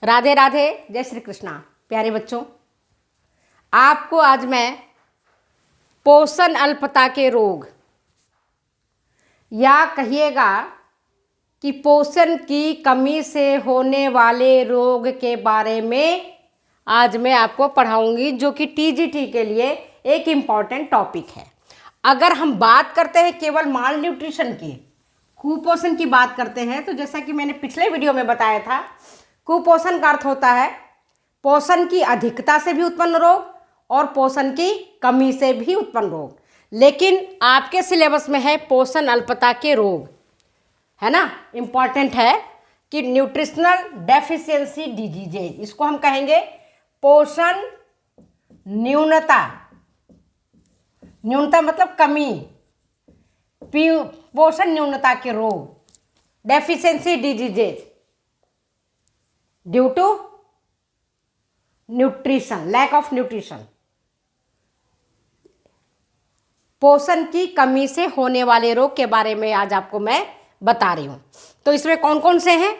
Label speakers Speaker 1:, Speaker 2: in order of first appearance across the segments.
Speaker 1: राधे राधे, जय श्री कृष्णा। प्यारे बच्चों, आपको आज मैं पोषण अल्पता के रोग या कहिएगा कि पोषण की कमी से होने वाले रोग के बारे में आज मैं आपको पढ़ाऊंगी, जो कि टीजीटी के लिए एक इम्पॉर्टेंट टॉपिक है। अगर हम बात करते हैं केवल माल न्यूट्रिशन की, कुपोषण की बात करते हैं, तो जैसा कि मैंने पिछले वीडियो में बताया था, कुपोषण का अर्थ होता है पोषण की अधिकता से भी उत्पन्न रोग और पोषण की कमी से भी उत्पन्न रोग। लेकिन आपके सिलेबस में है पोषण अल्पता के रोग, है ना। इम्पॉर्टेंट है कि न्यूट्रिशनल डेफिशिएंसी डिजीजेज, इसको हम कहेंगे पोषण न्यूनता। न्यूनता मतलब कमी, पोषण न्यूनता के रोग, deficiency diseases due to nutrition, lack of nutrition. पोषण की कमी से होने वाले रोग के बारे में आज आपको मैं बता रही हूं। तो इसमें कौन कौन से हैं?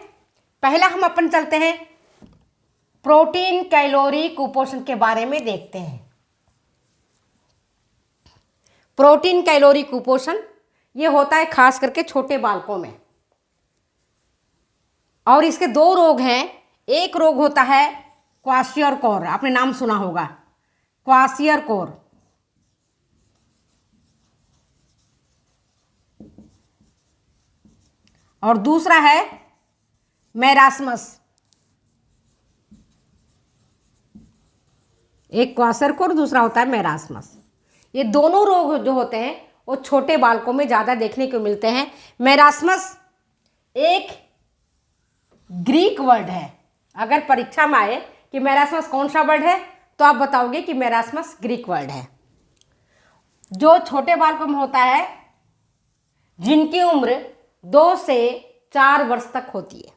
Speaker 1: पहला हम अपन चलते हैं प्रोटीन कैलोरी कुपोषण के बारे में देखते हैं। प्रोटीन कैलोरी कुपोषण ये होता है खास करके छोटे बालकों में, और इसके दो रोग हैं। एक रोग होता है क्वाशियरकोर, आपने नाम सुना होगा, क्वाशियरकोर। और दूसरा है मैरास्मस। एक क्वाशियरकोर, दूसरा होता है मैरास्मस। ये दोनों रोग जो होते हैं वो छोटे बालकों में ज़्यादा देखने को मिलते हैं। मैरास्मस एक ग्रीक वर्ड है। अगर परीक्षा में आए कि मैरास्मस कौन सा वर्ड है, तो आप बताओगे कि मैरास्मस ग्रीक वर्ड है। जो छोटे बालकों में होता है, जिनकी उम्र 2 से 4 वर्ष तक होती है।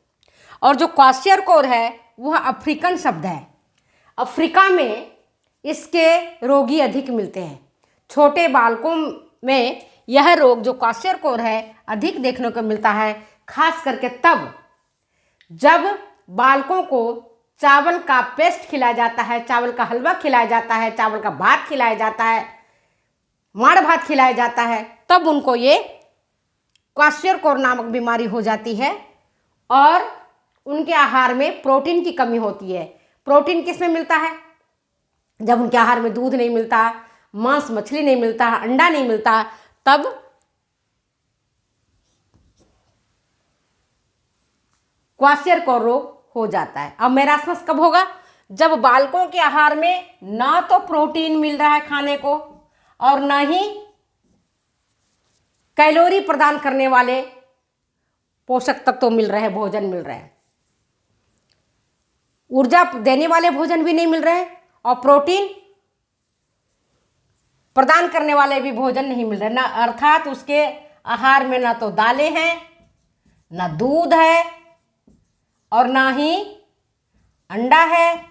Speaker 1: और जो क्वाशियरकोर है वह अफ्रीकन शब्द है। अफ्रीका में इसके रोगी अधिक मिलते हैं। छोटे बालकों में यह रोग जो क्वाशियरकोर है अधिक देखने को मिलता है, खास करके तब जब बालकों को चावल का पेस्ट खिलाया जाता है, चावल का हलवा खिलाया जाता है, चावल का भात खिलाया जाता है, माड़ भात खिलाया जाता है, तब उनको ये क्वाशियरकोर नामक बीमारी हो जाती है। और उनके आहार में प्रोटीन की कमी होती है। प्रोटीन किस में मिलता है? जब उनके आहार में दूध नहीं मिलता, मांस मछली नहीं मिलता, अंडा नहीं मिलता, तब क्वाशियरकोर रोग हो जाता है। अब मैरास्मस कब होगा? जब बालकों के आहार में ना तो प्रोटीन मिल रहा है खाने को, और ना ही कैलोरी प्रदान करने वाले पोषक तत्व तो मिल रहे हैं, भोजन मिल रहे हैं, ऊर्जा देने वाले भोजन भी नहीं मिल रहे हैं, और प्रोटीन प्रदान करने वाले भी भोजन नहीं मिल रहे ना। अर्थात उसके आहार में ना तो दालें हैं, ना दूध है, और ना ही अंडा है,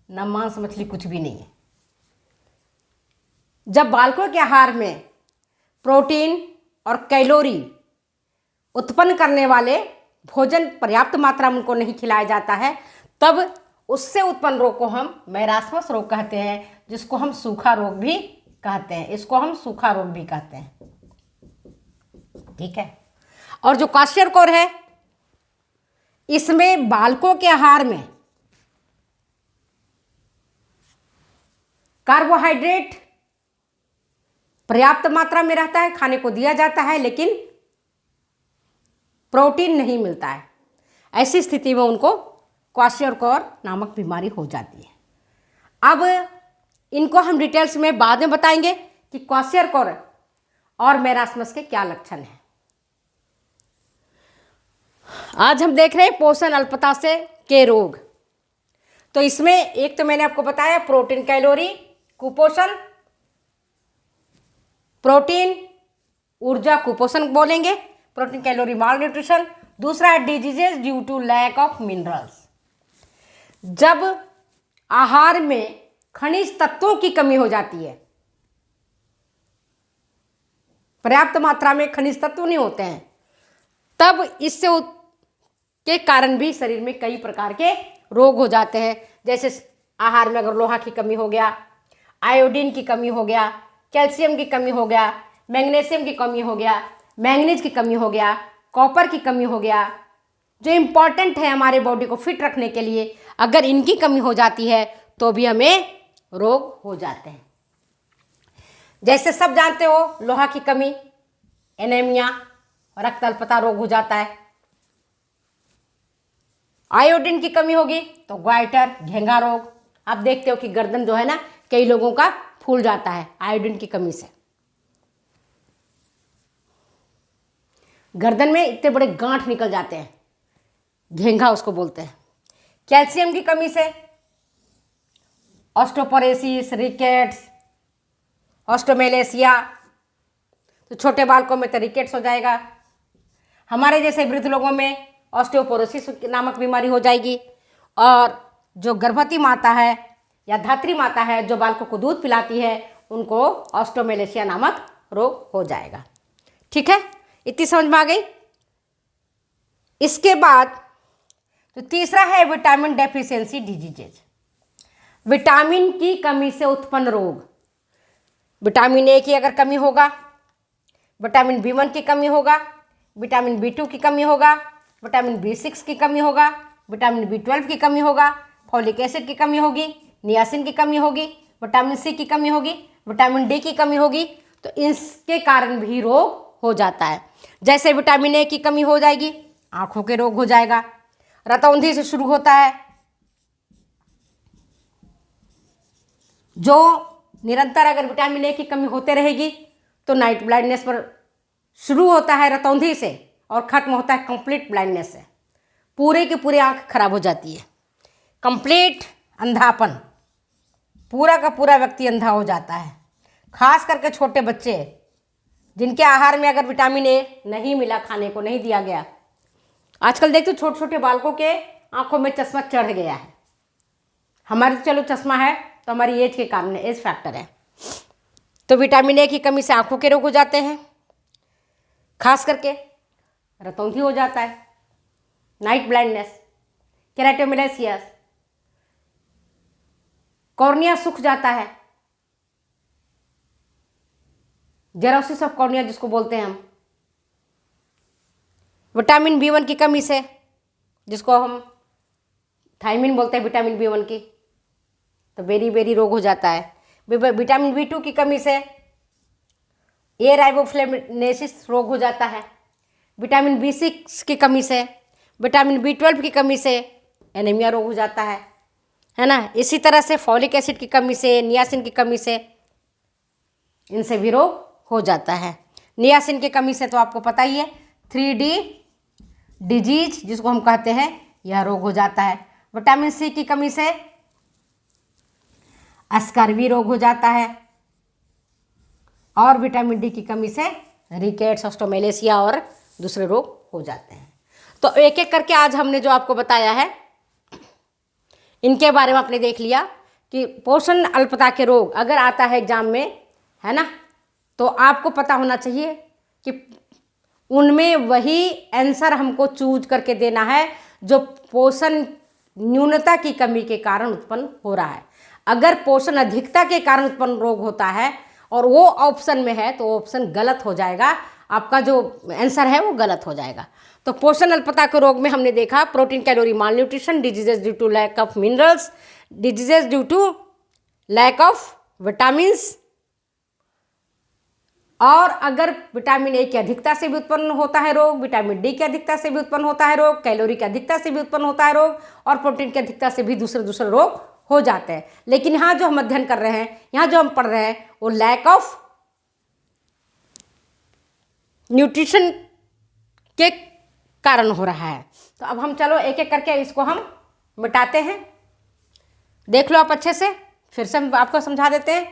Speaker 1: ना मांस मछली, कुछ भी नहीं है। जब बालकों के आहार में प्रोटीन और कैलोरी उत्पन्न करने वाले भोजन पर्याप्त मात्रा में उनको नहीं खिलाया जाता है, तब उससे उत्पन्न रोग को हम मैरास्मस रोग कहते हैं, जिसको हम सूखा रोग भी कहते हैं। इसको हम सूखा रोग भी कहते हैं, ठीक है। और जो क्वाशियरकोर है, इसमें बालकों के आहार में कार्बोहाइड्रेट पर्याप्त मात्रा में रहता है, खाने को दिया जाता है, लेकिन प्रोटीन नहीं मिलता है। ऐसी स्थिति में उनको क्वाशियरकोर नामक बीमारी हो जाती है। अब इनको हम डिटेल्स में बाद में बताएंगे कि क्वाशियरकोर और मैरास्मस के क्या लक्षण हैं। आज हम देख रहे हैं पोषण अल्पता से के रोग। तो इसमें एक तो मैंने आपको बताया प्रोटीन कैलोरी कुपोषण, प्रोटीन ऊर्जा कुपोषण बोलेंगे, प्रोटीन कैलोरी माल न्यूट्रिशन। दूसरा है diseases due to lack of minerals. जब आहार में खनिज तत्वों की कमी हो जाती है, पर्याप्त मात्रा में खनिज तत्व नहीं होते हैं, तब इससे के कारण भी शरीर में कई प्रकार के रोग हो जाते हैं। जैसे आहार में अगर लोहा की कमी हो गया, आयोडीन की कमी हो गया, कैल्शियम की कमी हो गया, मैग्नीशियम की कमी हो गया, मैंगनीज की कमी हो गया, कॉपर की कमी हो गया, जो इम्पॉर्टेंट है हमारे बॉडी को फिट रखने के लिए, अगर इनकी कमी हो जाती है तो भी हमें रोग हो जाते हैं। जैसे सब जानते हो लोहा की कमी, एनीमिया, रक्त अल्पता रोग हो जाता है। आयोडीन की कमी होगी तो ग्वाइटर, घेंगा रोग। आप देखते हो कि गर्दन जो है ना, कई लोगों का फूल जाता है आयोडीन की कमी से। गर्दन में इतने बड़े गांठ निकल जाते हैं, घेंगा उसको बोलते हैं। कैल्शियम की कमी से ऑस्टोपोरोसिस, रिकेट्स, ऑस्टोमेलेसिया, तो छोटे बालकों में तो रिकेट्स हो जाएगा। हमारे जैसे वृद्ध लोगों में ऑस्टियोपोरोसिस नामक बीमारी हो जाएगी। और जो गर्भवती माता है या धात्री माता है जो बालकों को दूध पिलाती है, उनको ऑस्टोमेलेसिया नामक रोग हो जाएगा। ठीक है, इतनी समझ में आ गई। इसके बाद तो तीसरा है विटामिन डेफिशिएंसी डिजीजेज, विटामिन की कमी से उत्पन्न रोग। विटामिन ए की अगर कमी होगा, विटामिन B1 की कमी होगा, विटामिन B2 की कमी होगा, विटामिन B6 की कमी होगा, विटामिन B12 की कमी होगा, फॉलिक एसिड की कमी होगी, नियासिन की कमी होगी, विटामिन C की कमी होगी, विटामिन D की कमी होगी, तो इसके कारण भी रोग हो जाता है। जैसे विटामिन ए की कमी हो जाएगी, आंखों के रोग हो जाएगा। रतौंधी से शुरू होता है, जो निरंतर अगर विटामिन ए की कमी होते रहेगी तो नाइट ब्लाइंडनेस पर शुरू होता है रतौंधी से और खत्म होता है कंप्लीट ब्लाइंडनेस से। पूरे की पूरी आंख खराब हो जाती है, कंप्लीट अंधापन, पूरा का पूरा व्यक्ति अंधा हो जाता है। खास करके छोटे बच्चे जिनके आहार में अगर विटामिन ए नहीं मिला, खाने को नहीं दिया गया। आजकल देखते छोटे छोटे बालकों के आंखों में चश्मा चढ़ गया है। हमारे तो चलो चश्मा है तो हमारी एज के कारण, एज फैक्टर है। तो विटामिन ए की कमी से आंखों के रोग हो जाते हैं, खास करके रतौंधी हो जाता है, नाइट ब्लाइंडनेस, केराटोमेलेसियस, कॉर्निया सूख जाता है, जेरोसिस ऑफ कॉर्निया जिसको बोलते हैं हम। विटामिन B1 की कमी से, जिसको हम थायमिन बोलते हैं विटामिन B1 की, तो बेरी बेरी रोग हो जाता है। विटामिन B2 की कमी से ए राइबोफ्लेविनेसिस रोग हो जाता है। विटामिन B6 की कमी से, विटामिन B12 की कमी से एनीमिया रोग हो जाता है ना। इसी तरह से फॉलिक एसिड की कमी से, नियासिन की कमी से, इनसे भी रोग हो जाता है। नियासिन की कमी से तो आपको पता ही है 3D डिजीज जिसको हम कहते हैं, यह रोग हो जाता है। विटामिन C की कमी से स्कर्वी रोग हो जाता है और विटामिन D की कमी से रिकेट्स, ऑस्टोमेलेसिया और दूसरे रोग हो जाते हैं। तो एक एक करके आज हमने जो आपको बताया है इनके बारे में आपने देख लिया कि पोषण अल्पता के रोग अगर आता है एग्जाम में, है ना, तो आपको पता होना चाहिए कि उनमें वही आंसर हमको चूज करके देना है जो पोषण न्यूनता की कमी के कारण उत्पन्न हो रहा है। अगर पोषण अधिकता के कारण उत्पन्न रोग होता है और वो ऑप्शन में है तो ऑप्शन गलत हो जाएगा, आपका जो आंसर है वो गलत हो जाएगा। तो पोषण अल्पता के रोग में हमने देखा protein calorie malnutrition, diseases due to lack of minerals, diseases due to lack of vitamins, और अगर विटामिन ए की अधिकता से भी उत्पन्न होता है रोग, विटामिन डी की अधिकता से भी उत्पन्न होता है रोग, कैलोरी की अधिकता से भी उत्पन्न होता है रोग, और प्रोटीन की अधिकता से भी दूसरे दूसरे रोग हो जाते हैं। लेकिन यहाँ जो हम अध्ययन कर रहे हैं, यहाँ जो हम पढ़ रहे हैं, वो लैक ऑफ न्यूट्रिशन के कारण हो रहा है। तो अब हम चलो एक एक करके इसको हम मिटाते हैं। देख लो आप अच्छे से, फिर से हम आपको समझा देते हैं।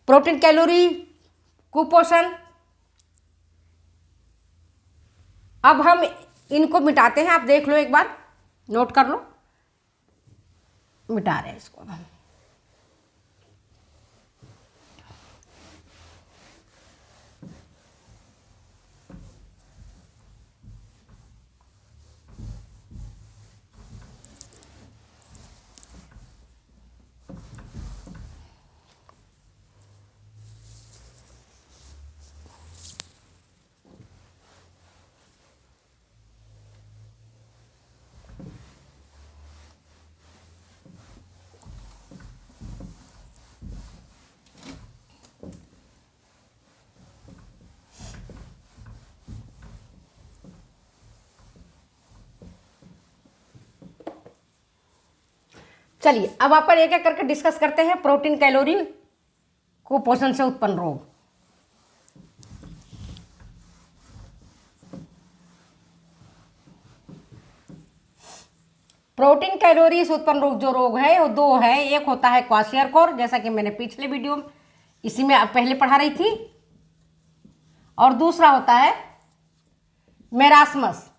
Speaker 1: प्रोटीन, कैलोरी, कुपोषण, अब हम इनको मिटाते हैं। आप देख लो, एक बार नोट कर लो, मिटा रहे हैं इसको हम। चलिए अब अपन एक एक करके डिस्कस करते हैं प्रोटीन कैलोरी कुपोषण से उत्पन्न रोग। प्रोटीन कैलोरी से उत्पन्न रोग जो रोग है वो दो है। एक होता है क्वाशियरकोर, जैसा कि मैंने पिछले वीडियो में इसी में पहले पढ़ा रही थी, और दूसरा होता है मेरास्मस।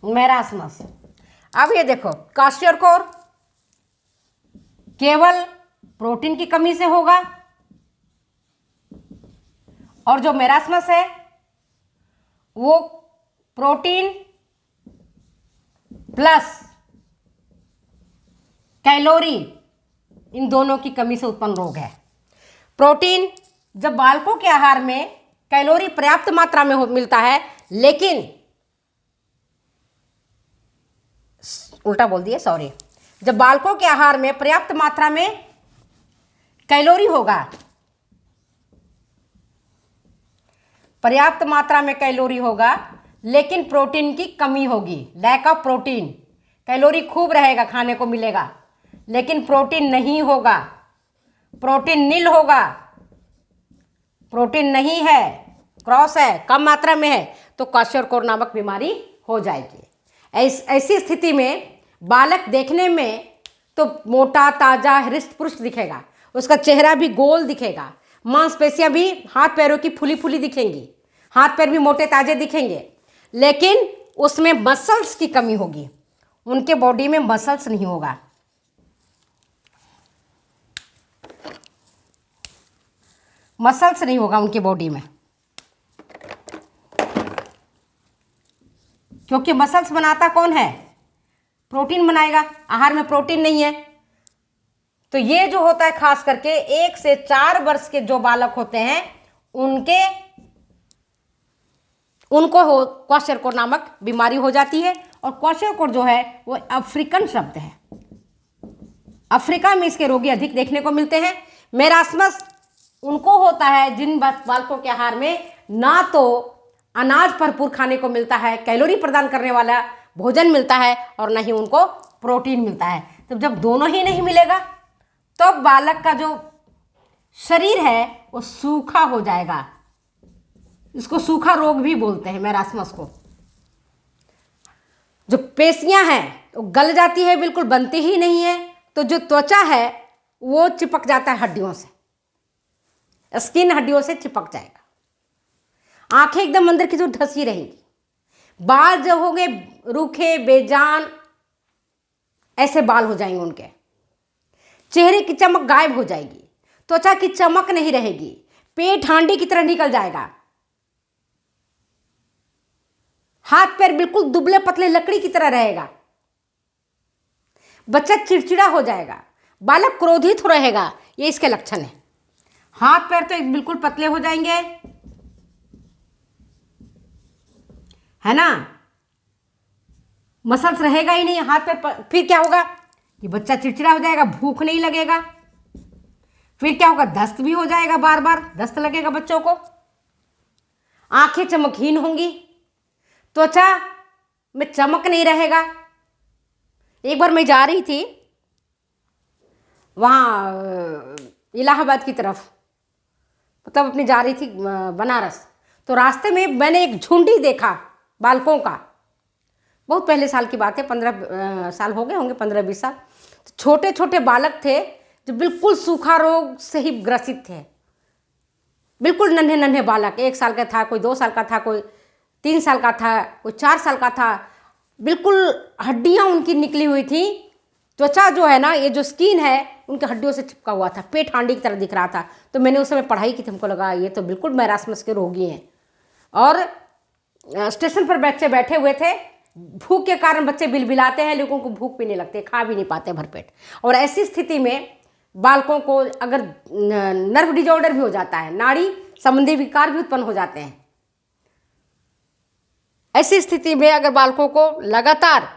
Speaker 1: मेरास्मस। अब ये देखो, क्वाशियरकोर केवल प्रोटीन की कमी से होगा, और जो मेरास्मस है वो प्रोटीन प्लस कैलोरी इन दोनों की कमी से उत्पन्न रोग है। प्रोटीन जब बालकों के आहार में कैलोरी पर्याप्त मात्रा में मिलता है, लेकिन उल्टा बोल दिया, सॉरी, जब बालकों के आहार में पर्याप्त मात्रा में कैलोरी होगा, पर्याप्त मात्रा में कैलोरी होगा, लेकिन प्रोटीन की कमी होगी, लैक ऑफ प्रोटीन। कैलोरी खूब रहेगा, खाने को मिलेगा, लेकिन प्रोटीन नहीं होगा, प्रोटीन नील होगा, प्रोटीन नहीं है, क्रॉस है, कम मात्रा में है, तो क्वाशियरकोर नामक बीमारी हो जाएगी। ऐसी स्थिति में बालक देखने में तो मोटा ताजा हृष्ट पुष्ट दिखेगा, उसका चेहरा भी गोल दिखेगा, मांसपेशियां भी हाथ पैरों की फुली फुली दिखेंगी, हाथ पैर भी मोटे ताजे दिखेंगे, लेकिन उसमें मसल्स की कमी होगी, उनके बॉडी में मसल्स नहीं होगा। मसल्स नहीं होगा उनकी बॉडी में, क्योंकि मसल्स बनाता कौन है? प्रोटीन बनाएगा, आहार में प्रोटीन नहीं है। तो ये जो होता है खास करके 1 से 4 वर्ष के जो बालक होते हैं उनको क्वाशियरकोर नामक बीमारी हो जाती है। और क्वाशियरकोर जो है वो अफ्रीकन शब्द है, अफ्रीका में इसके रोगी अधिक देखने को मिलते हैं। मेरास्मस उनको होता है जिन बालकों के आहार में ना तो अनाज भरपूर खाने को मिलता है, कैलोरी प्रदान करने वाला भोजन मिलता है, और न ही उनको प्रोटीन मिलता है। तो जब दोनों ही नहीं मिलेगा तो बालक का जो शरीर है वो सूखा हो जाएगा। इसको सूखा रोग भी बोलते हैं, मेरास्मस को। जो पेशियां हैं वो गल जाती है, बिल्कुल बनती ही नहीं है। तो जो त्वचा है वो चिपक जाता है हड्डियों से, स्किन हड्डियों से चिपक जाएगा। आंखें एकदम अंदर की जो धसी रहेंगी, बाल जो होंगे रूखे बेजान, ऐसे बाल हो जाएंगे उनके, चेहरे की चमक गायब हो जाएगी, त्वचा की चमक नहीं रहेगी, पेट हांडी की तरह निकल जाएगा, हाथ पैर बिल्कुल दुबले पतले लकड़ी की तरह रहेगा, बच्चा चिड़चिड़ा हो जाएगा, बालक क्रोधित हो रहेगा। ये इसके लक्षण है। हाथ पैर तो बिल्कुल पतले हो जाएंगे, है ना, मसल्स रहेगा ही नहीं हाथ पैर। फिर क्या होगा कि बच्चा चिड़चिड़ा हो जाएगा, भूख नहीं लगेगा। फिर क्या होगा, दस्त भी हो जाएगा, बार बार दस्त लगेगा बच्चों को। आंखें चमकहीन होंगी, त्वचा में चमक नहीं रहेगा। एक बार मैं जा रही थी वहाँ इलाहाबाद की तरफ, मतलब अपनी जा रही थी बनारस, तो रास्ते में मैंने एक झुंडी देखा बालकों का। बहुत पहले साल की बात है, 15 साल हो गए होंगे, 15-20 साल। छोटे छोटे बालक थे जो बिल्कुल सूखा रोग से ही ग्रसित थे, बिल्कुल नन्हे नन्हे बालक। 1 साल का था, कोई 2 साल का था, कोई 3 साल का था, कोई 4 साल का था। बिल्कुल हड्डियाँ उनकी निकली हुई थी, त्वचा जो है ना, ये जो स्किन है उनके हड्डियों से चिपका हुआ था, पेट हांडी की तरह दिख रहा था। तो मैंने उस समय पढ़ाई की थी, हमको लगा ये तो बिल्कुल मेरास्मस के रोगी हैं। और स्टेशन पर बच्चे बैठे हुए थे, भूख के कारण बच्चे बिलबिलाते हैं, लोगों को भूख भी नहीं लगती, खा भी नहीं पाते भरपेट। और ऐसी स्थिति में बालकों को अगर नर्व डिजॉर्डर भी हो जाता है, नाड़ी संबंधी विकार भी उत्पन्न हो जाते हैं, ऐसी स्थिति में अगर बालकों को लगातार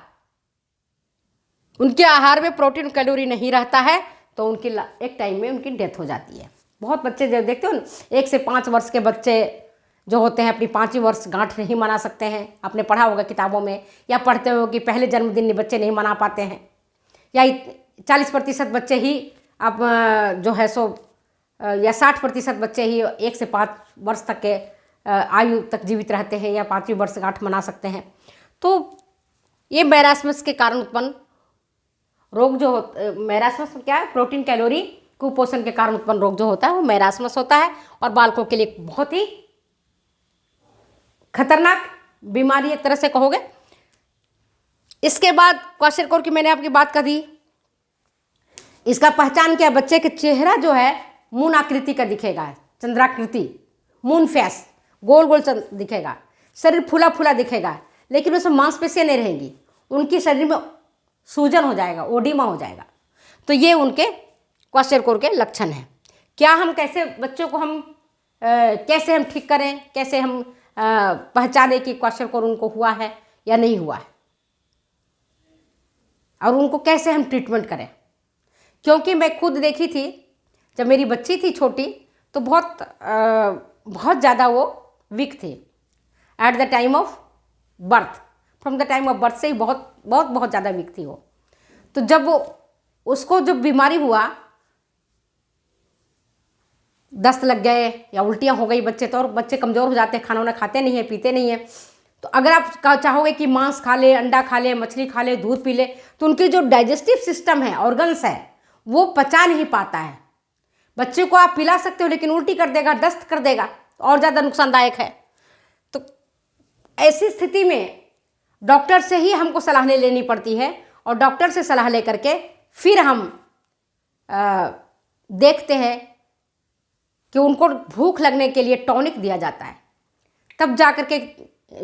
Speaker 1: उनके आहार में प्रोटीन कैलोरी नहीं रहता है तो उनकी एक टाइम में उनकी डेथ हो जाती है। बहुत बच्चे जो देखते हो ना, 1 से 5 वर्ष के बच्चे जो होते हैं अपनी 5वीं वर्ष गांठ नहीं मना सकते हैं। आपने पढ़ा होगा किताबों में या पढ़ते हो कि पहले जन्मदिन बच्चे नहीं मना पाते हैं, या 40% बच्चे ही अब जो है सो या 60% बच्चे ही 1 से 5 वर्ष तक के आयु तक जीवित रहते हैं या 5वीं वर्ष गांठ मना सकते हैं। तो ये मैरास्मस के कारण उत्पन्न रोग जो मैरास्मस क्या है, प्रोटीन कैलोरी कुपोषण के कारण उत्पन्न रोग जो होता है वो मैरास्मस होता है और बालकों के लिए बहुत ही खतरनाक बीमारी एक तरह से कहोगे। इसके बाद क्वाशरकोर की मैंने आपकी बात कर दी। इसका पहचान क्या, बच्चे के चेहरा जो है मून आकृति का दिखेगा, चंद्राकृति, मून फेस, गोल गोल दिखेगा, शरीर फूला फूला दिखेगा, लेकिन उसमें मांसपेशियां नहीं रहेंगी, उनकी शरीर में सूजन हो जाएगा, ओडिमा हो जाएगा। तो ये उनके क्वाशरकोर के लक्षण हैं। क्या हम कैसे बच्चों को हम कैसे हम ठीक करें, कैसे हम पहचाने कि क्वाशरकोर उनको हुआ है या नहीं हुआ है, और उनको कैसे हम ट्रीटमेंट करें। क्योंकि मैं खुद देखी थी जब मेरी बच्ची थी छोटी, तो बहुत ज़्यादा वो वीक थी at the time of birth, from the time of birth से ही बहुत ज़्यादा वीक थी वो। तो जब उसको जब बीमारी हुआ, दस्त लग गए या उल्टियाँ हो गई बच्चे, तो और बच्चे कमज़ोर हो जाते हैं, खाना वाना खाते नहीं है, पीते नहीं है। तो अगर आप चाहोगे कि मांस खा ले, अंडा खा ले, मछली खा ले, दूध पी ले, तो उनकी जो डाइजेस्टिव सिस्टम है, ऑर्गन्स है, वो पचा नहीं पाता है। बच्चे को आप पिला सकते हो लेकिन उल्टी कर देगा, दस्त कर देगा, और ज़्यादा नुकसानदायक है। तो ऐसी स्थिति में डॉक्टर से ही हमको सलाह लेनी पड़ती है, और डॉक्टर से सलाह लेकर के फिर हम देखते हैं कि उनको भूख लगने के लिए टॉनिक दिया जाता है, तब जाकर के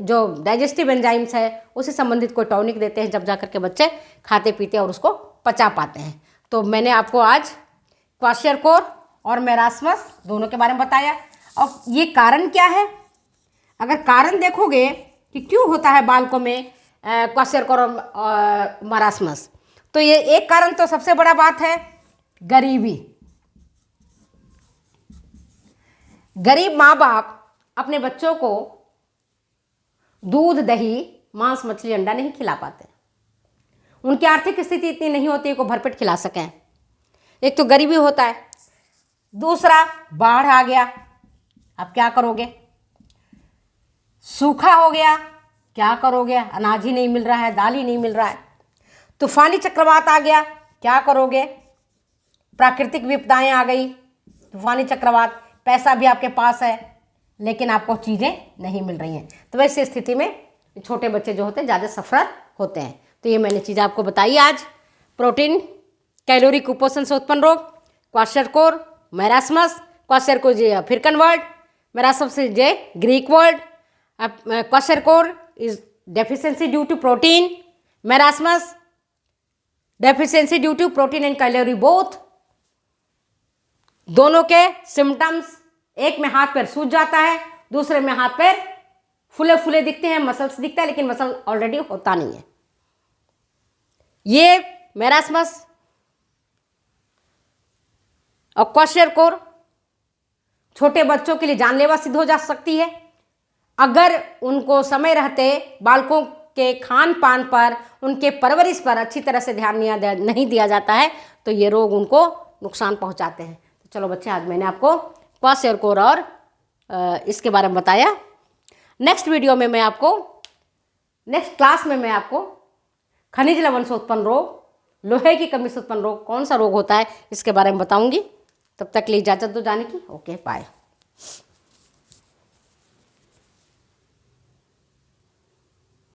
Speaker 1: जो डाइजेस्टिव एंजाइम्स है उससे संबंधित कोई टॉनिक देते हैं, जब जाकर के बच्चे खाते पीते और उसको पचा पाते हैं। तो मैंने आपको आज क्वाशरकोर और मैरास्मस दोनों के बारे में बताया। और ये कारण क्या है, अगर कारण देखोगे कि क्यों होता है बालकों में क्वाशरकोर और मैरास्मस, तो ये एक कारण तो सबसे बड़ा बात है गरीबी। गरीब माँ बाप अपने बच्चों को दूध, दही, मांस, मछली, अंडा नहीं खिला पाते। उनकी आर्थिक स्थिति इतनी नहीं होती है कि भरपेट खिला सकें। एक तो गरीबी होता है, दूसरा बाढ़ आ गया, अब क्या करोगे, सूखा हो गया, क्या करोगे, अनाज ही नहीं मिल रहा है, दाल ही नहीं मिल रहा है, तूफानी चक्रवात आ गया, क्या करोगे, प्राकृतिक विपदाएं आ गई, तूफानी चक्रवात, पैसा भी आपके पास है लेकिन आपको चीज़ें नहीं मिल रही हैं। तो वैसी स्थिति में छोटे बच्चे जो होते हैं ज़्यादा सफ़र होते हैं। तो ये मैंने चीज़ आपको बताई आज। प्रोटीन कैलोरी कुपोषण से उत्पन्न रोग, क्वाशरकोर, मैरास्मस, क्वाशरकोर जे African word, marasmus is a Greek word, kwashiorkor is deficiency due to protein, marasmus deficiency due to protein and calorie both. दोनों के सिम्टम्स, एक में हाथ पैर सूज जाता है, दूसरे में हाथ पैर फूले फूले दिखते हैं, मसल्स दिखता है लेकिन मसल ऑलरेडी होता नहीं है। ये मैरास्मस और क्वाशरकोर छोटे बच्चों के लिए जानलेवा सिद्ध हो जा सकती है अगर उनको समय रहते बालकों के खान पान पर, उनके परवरिश पर अच्छी तरह से ध्यान नहीं दिया जाता है, तो ये रोग उनको नुकसान पहुंचाते हैं। तो चलो बच्चे, आज मैंने आपको क्वाशरकोर और इसके बारे में बताया। नेक्स्ट वीडियो में मैं आपको, नेक्स्ट क्लास में मैं आपको खनिज लवण से उत्पन्न रोग, लोहे की कमी से उत्पन्न रोग, कौन सा रोग होता है, इसके बारे में बताऊंगी। तब तक के लिए इजाज़त दो जाने की। Okay, bye.